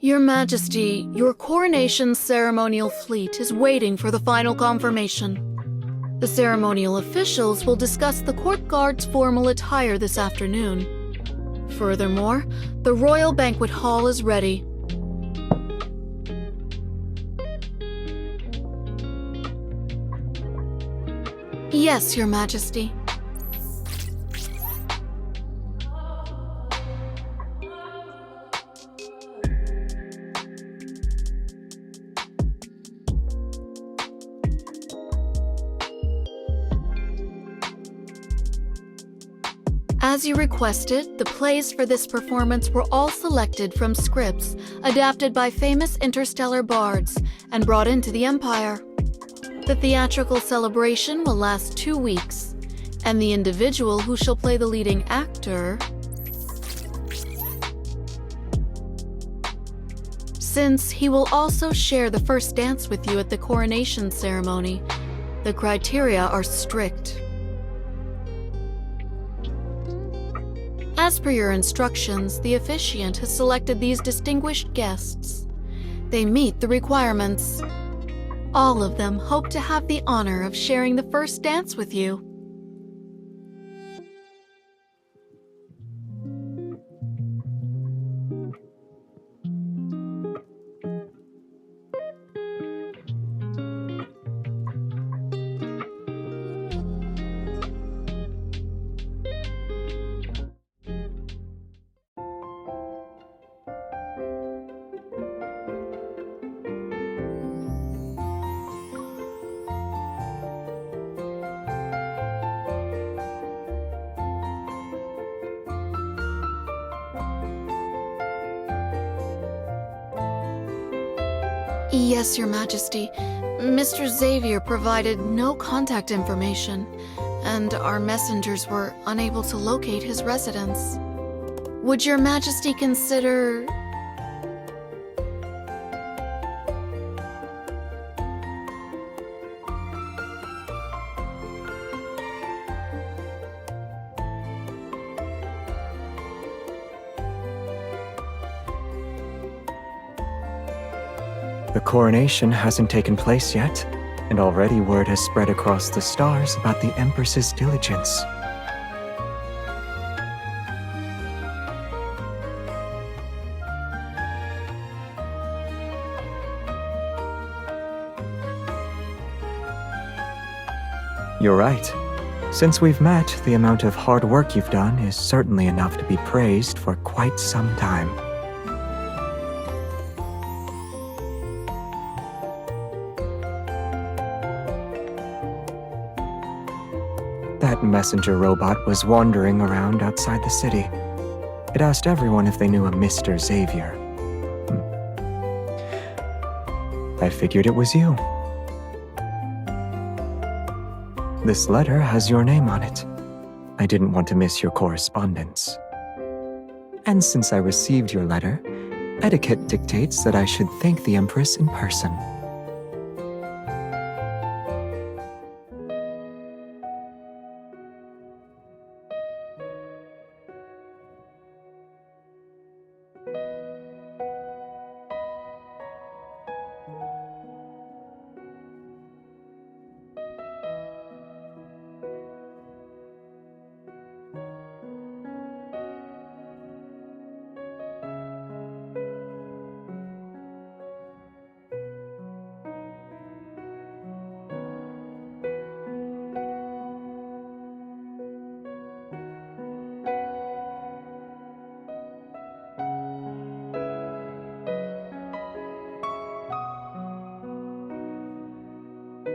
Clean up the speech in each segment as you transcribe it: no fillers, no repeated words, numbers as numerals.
Your Majesty, your coronation ceremonial fleet is waiting for the final confirmation. The ceremonial officials will discuss the court guard's formal attire this afternoon. Furthermore, the royal banquet hall is ready. Yes, Your Majesty. As you requested, the plays for this performance were all selected from scripts adapted by famous interstellar bards and brought into the Empire. The theatrical celebration will last 2 weeks, and the individual who shall play the leading actor, since he will also share the first dance with you at the coronation ceremony, the criteria are strict. As per your instructions, the officiant has selected these distinguished guests. They meet the requirements. All of them hope to have the honor of sharing the first dance with you. Yes, Your Majesty. Mr. Xavier provided no contact information, and our messengers were unable to locate his residence. Would Your Majesty consider... The coronation hasn't taken place yet, and already word has spread across the stars about the Empress's diligence. You're right. Since we've met, the amount of hard work you've done is certainly enough to be praised for quite some time. That messenger robot was wandering around outside the city. It asked everyone if they knew a Mr. Xavier. I figured it was you. This letter has your name on it. I didn't want to miss your correspondence. And since I received your letter, etiquette dictates that I should thank the Empress in person.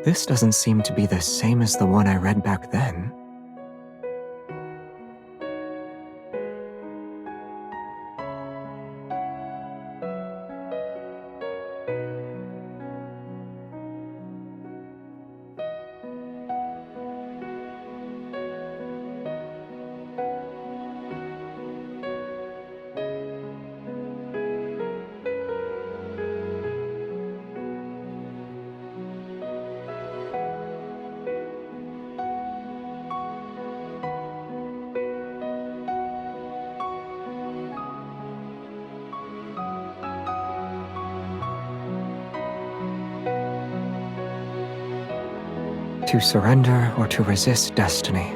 This doesn't seem to be the same as the one I read back then. To surrender or to resist destiny?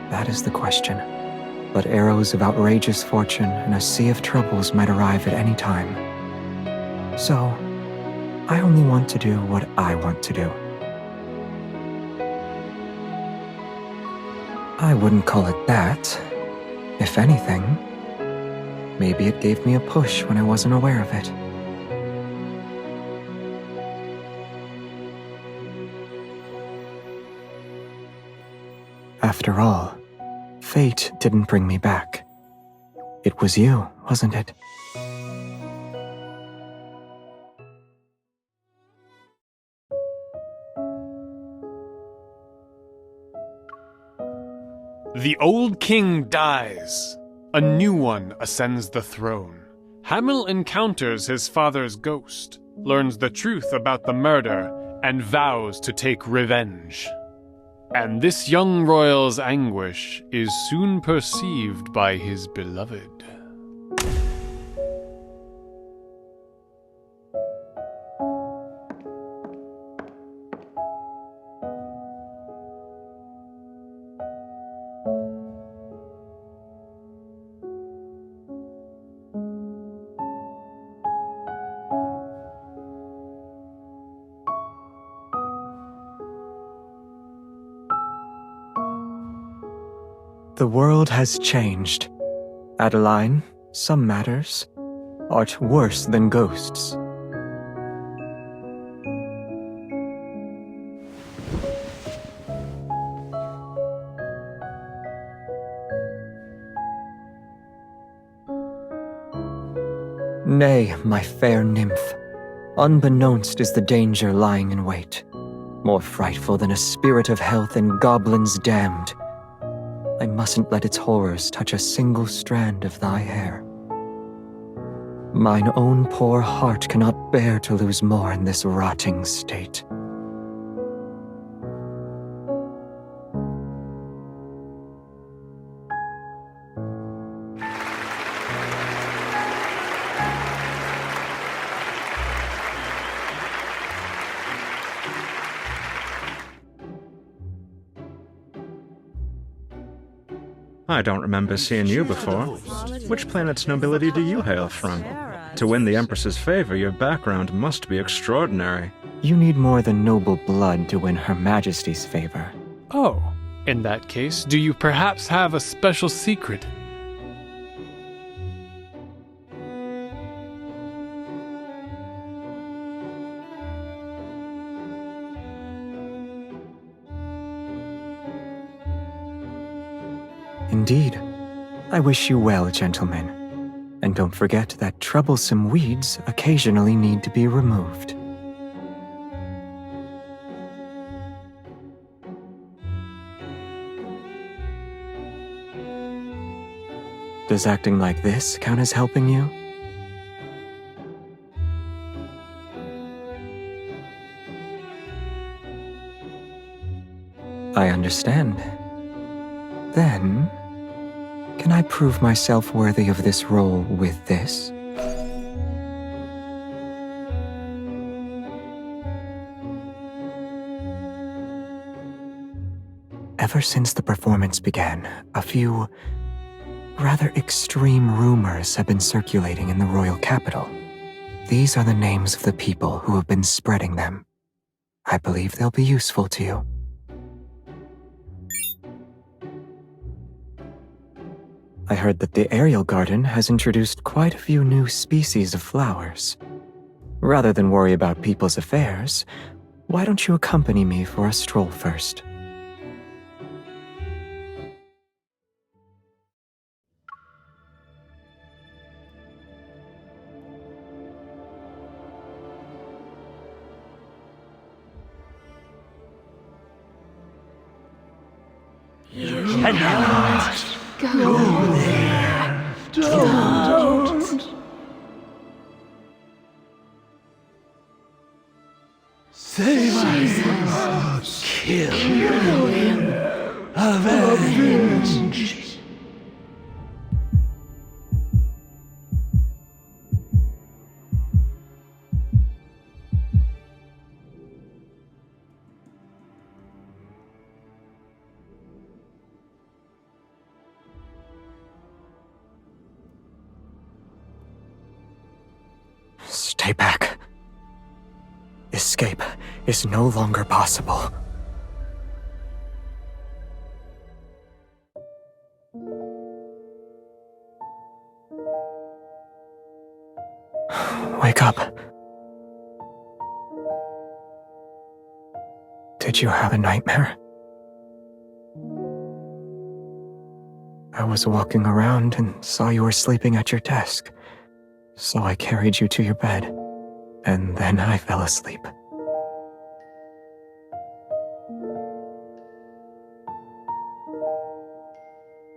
That is the question. But arrows of outrageous fortune and a sea of troubles might arrive at any time. So, I only want to do what I want to do. I wouldn't call it that. If anything, maybe it gave me a push when I wasn't aware of it. After all, fate didn't bring me back. It was you, wasn't it? The old king dies. A new one ascends the throne. Hamil encounters his father's ghost, learns the truth about the murder, and vows to take revenge. And this young royal's anguish is soon perceived by his beloved. The world has changed. Adeline, some matters art worse than ghosts. Nay, my fair nymph, unbeknownst is the danger lying in wait, more frightful than a spirit of health and goblins damned. I mustn't let its horrors touch a single strand of thy hair. Mine own poor heart cannot bear to lose more in this rotting state. I don't remember seeing you before. Which planet's nobility do you hail from? To win the Empress's favor, your background must be extraordinary. You need more than noble blood to win Her Majesty's favor. Oh, in that case, do you perhaps have a special secret? Indeed. I wish you well, gentlemen. And don't forget that troublesome weeds occasionally need to be removed. Does acting like this count as helping you? I understand. Then, can I prove myself worthy of this role with this? Ever since the performance began, a few rather extreme rumors have been circulating in the royal capital. These are the names of the people who have been spreading them. I believe they'll be useful to you. I heard that the aerial garden has introduced quite a few new species of flowers. Rather than worry about people's affairs, why don't you accompany me for a stroll first? Go there. Don't. Save us. Kill him. Avenge. stay back. Escape is no longer possible. Wake up. Did you have a nightmare? I was walking around and saw you were sleeping at your desk, so I carried you to your bed, and then I fell asleep.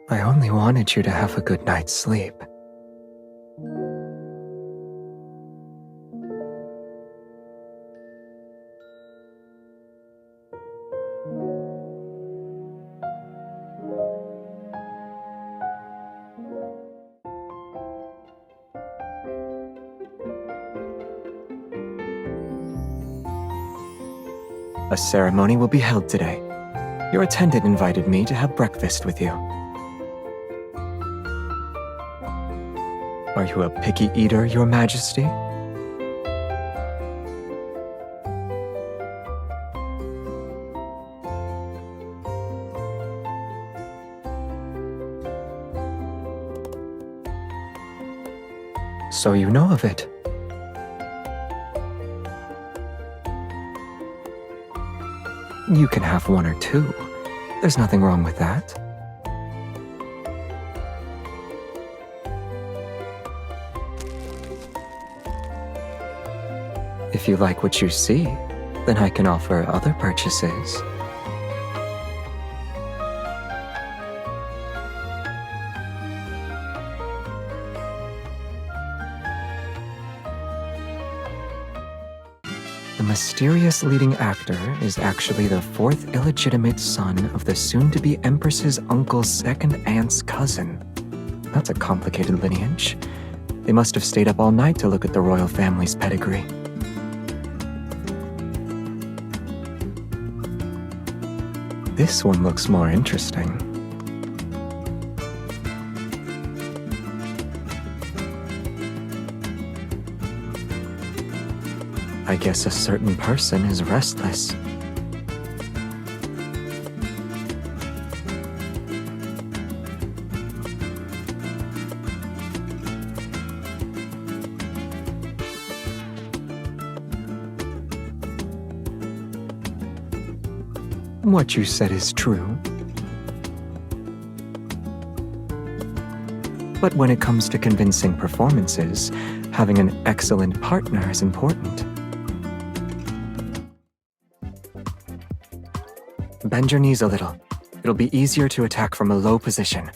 I only wanted you to have a good night's sleep. A ceremony will be held today. Your attendant invited me to have breakfast with you. Are you a picky eater, Your Majesty? So you know of it. You can have one or two. There's nothing wrong with that. If you like what you see, then I can offer other purchases. The mysterious leading actor is actually the fourth illegitimate son of the soon-to-be Empress's uncle's second aunt's cousin. That's a complicated lineage. They must have stayed up all night to look at the royal family's pedigree. This one looks more interesting. I guess a certain person is restless. What you said is true. But when it comes to convincing performances, having an excellent partner is important. Bend your knees a little. It'll be easier to attack from a low position.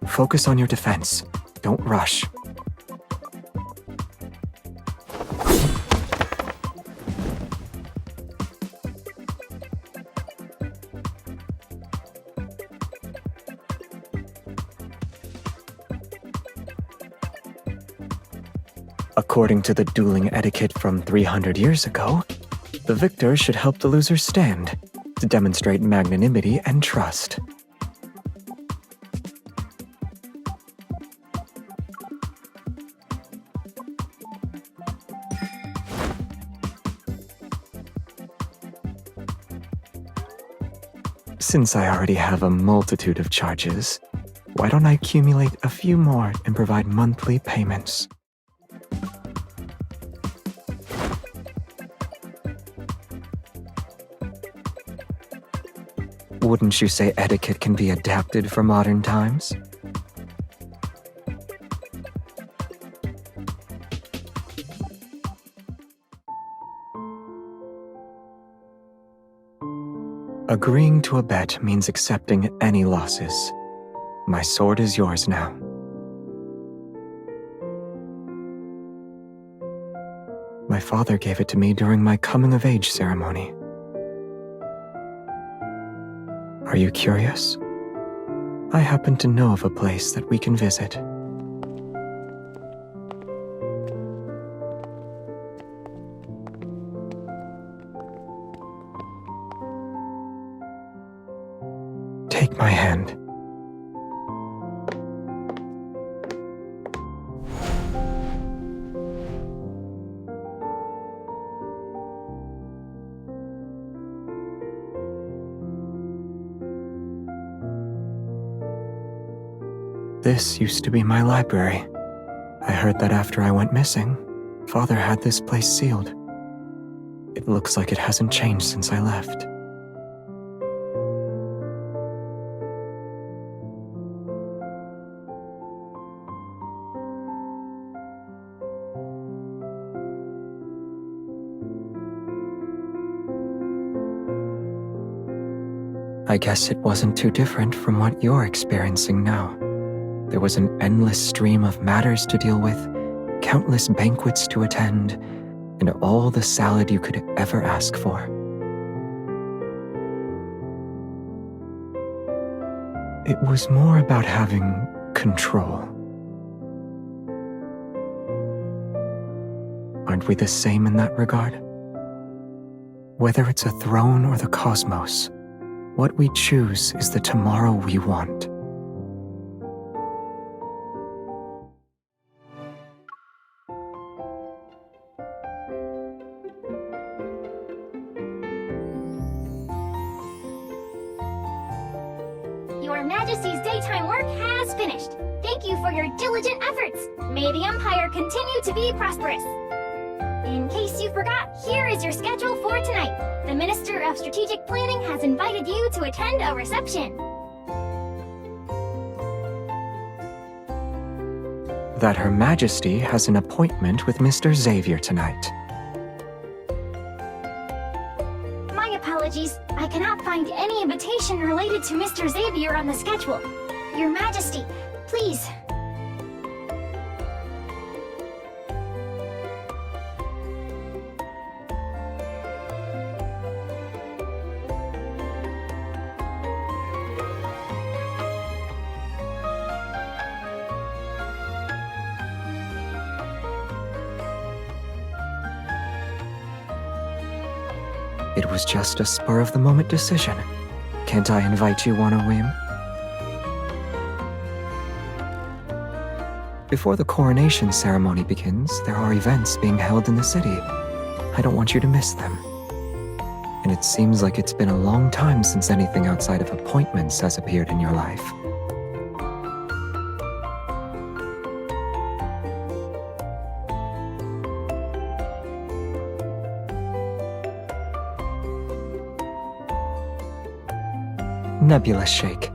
Focus on your defense. Don't rush. According to the dueling etiquette from 300 years ago, the victor should help the loser stand to demonstrate magnanimity and trust. Since I already have a multitude of charges, why don't I accumulate a few more and provide monthly payments? Wouldn't you say etiquette can be adapted for modern times? Agreeing to a bet means accepting any losses. My sword is yours now. My father gave it to me during my coming-of-age ceremony. Are you curious? I happen to know of a place that we can visit. my hand. This used to be my library. I heard that after I went missing, Father had this place sealed. It looks like it hasn't changed since I left. I guess it wasn't too different from what you're experiencing now. There was an endless stream of matters to deal with, countless banquets to attend, and all the salad you could ever ask for. It was more about having control. Aren't we the same in that regard? Whether it's a throne or the cosmos, what we choose is the tomorrow we want. Your Majesty's daytime work has finished. Thank you for your diligent efforts. May the Empire continue to be prosperous. In case you forgot, here is your schedule for tonight. The Minister of Strategic Planning has invited you to attend a reception. That Her Majesty has an appointment with Mr. Xavier tonight. My apologies. I cannot find any invitation related to Mr. Xavier on the schedule. Your Majesty, please. It was just a spur-of-the-moment decision. Can't I invite you on a whim? Before the coronation ceremony begins, there are events being held in the city. I don't want you to miss them. And it seems like it's been a long time since anything outside of appointments has appeared in your life. Nebula Shake.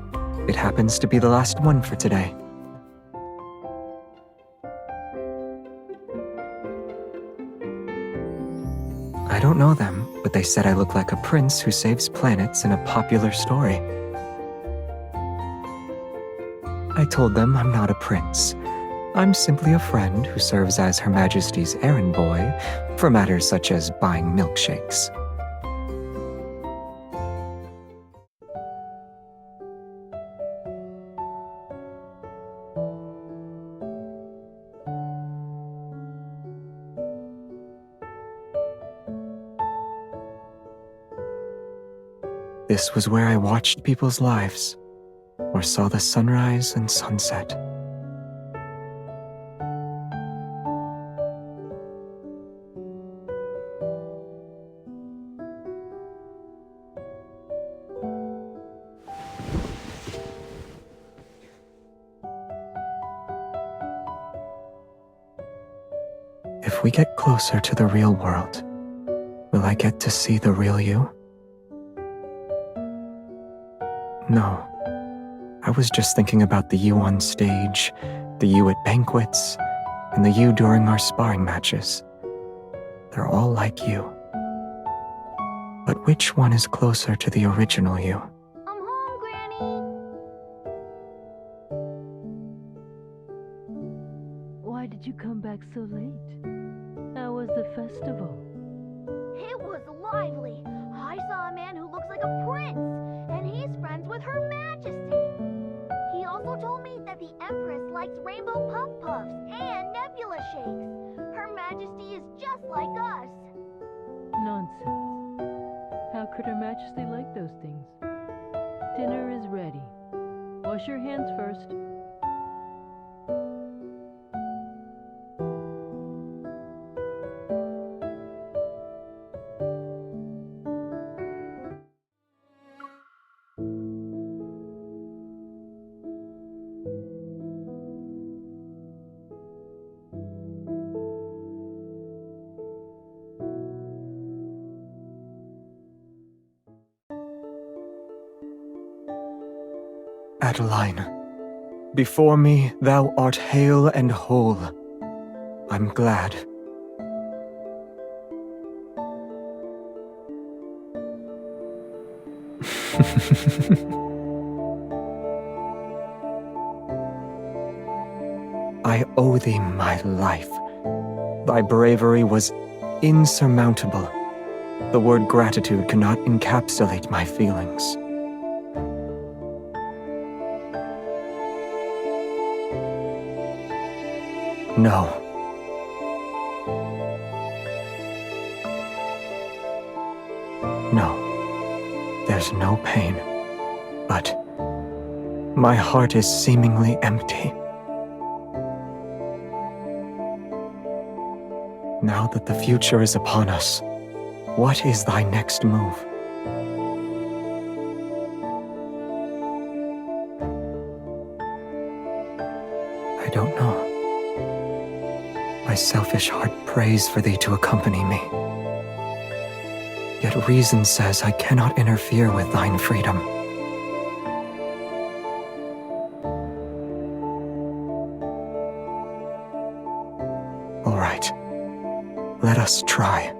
It happens to be the last one for today. I don't know them, but they said I look like a prince who saves planets in a popular story. I told them I'm not a prince. I'm simply a friend who serves as Her Majesty's errand boy for matters such as buying milkshakes. This was where I watched people's lives, or saw the sunrise and sunset. If we get closer to the real world, will I get to see the real you? No. I was just thinking about the you on stage, the you at banquets, and the you during our sparring matches. They're all like you. But which one is closer to the original you? I'm home, Granny. Why did you come back so late? How was the festival? It was lively. I saw a man who looks like a prince, and he's friends with Her Majesty. He also told me that the Empress likes rainbow puff puffs and nebula shakes. Her Majesty is just like us. Nonsense. How could Her Majesty like those things? Dinner is ready. Wash your hands first. Adeline, before me thou art hale and whole. I'm glad. I owe thee my life. Thy bravery was insurmountable. The word gratitude cannot encapsulate my feelings. No. No. There's no pain. But my heart is seemingly empty. Now that the future is upon us, what is thy next move? I don't know. My selfish heart prays for thee to accompany me. Yet reason says I cannot interfere with thine freedom. All right. Let us try.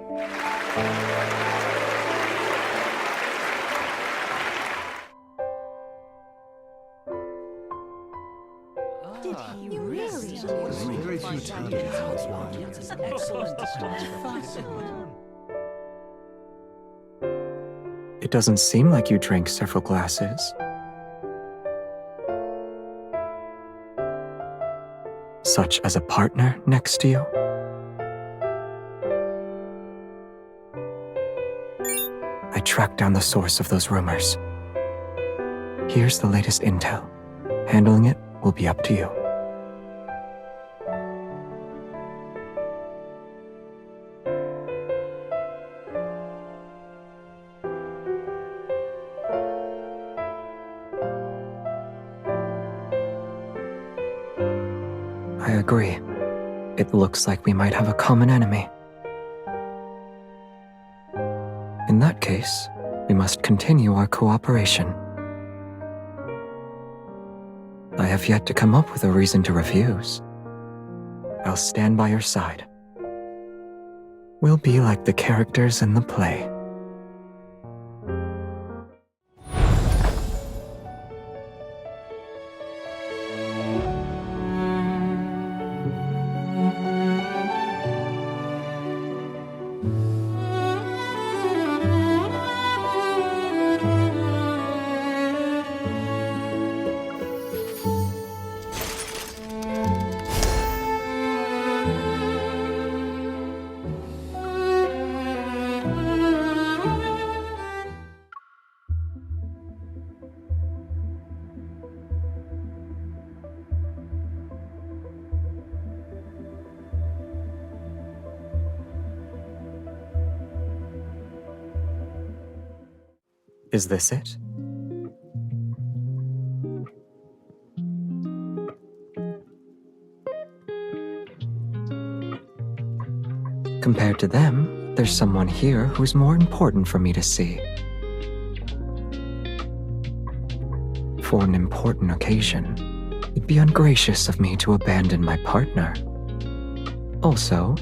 It doesn't seem like you drank several glasses. Such as a partner next to you? I tracked down the source of those rumors. Here's the latest intel. Handling it will be up to you. I agree. It looks like we might have a common enemy. In that case, we must continue our cooperation. I have yet to come up with a reason to refuse. I'll stand by your side. We'll be like the characters in the play. Is this it? Compared to them, there's someone here who's more important for me to see. For an important occasion, it'd be ungracious of me to abandon my partner. Also,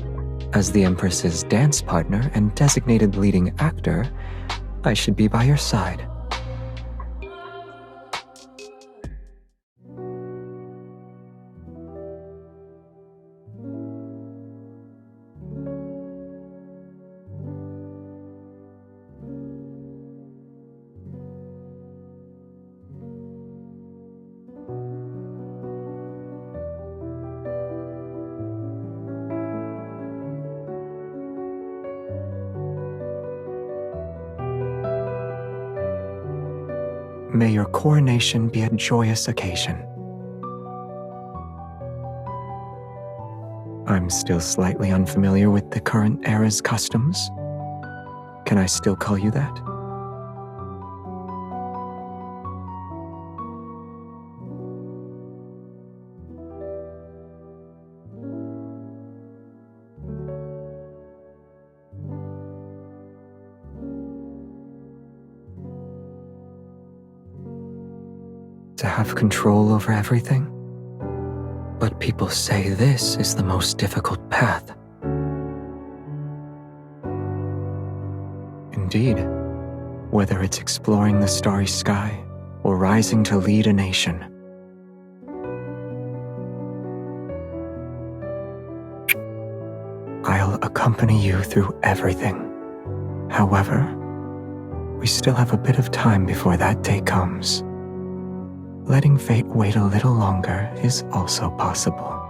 as the Empress's dance partner and designated leading actor, I should be by your side. May your coronation be a joyous occasion. I'm still slightly unfamiliar with the current era's customs. Can I still call you that? To have control over everything? But people say this is the most difficult path. Indeed, whether it's exploring the starry sky or rising to lead a nation. I'll accompany you through everything. However, we still have a bit of time before that day comes. Letting fate wait a little longer is also possible.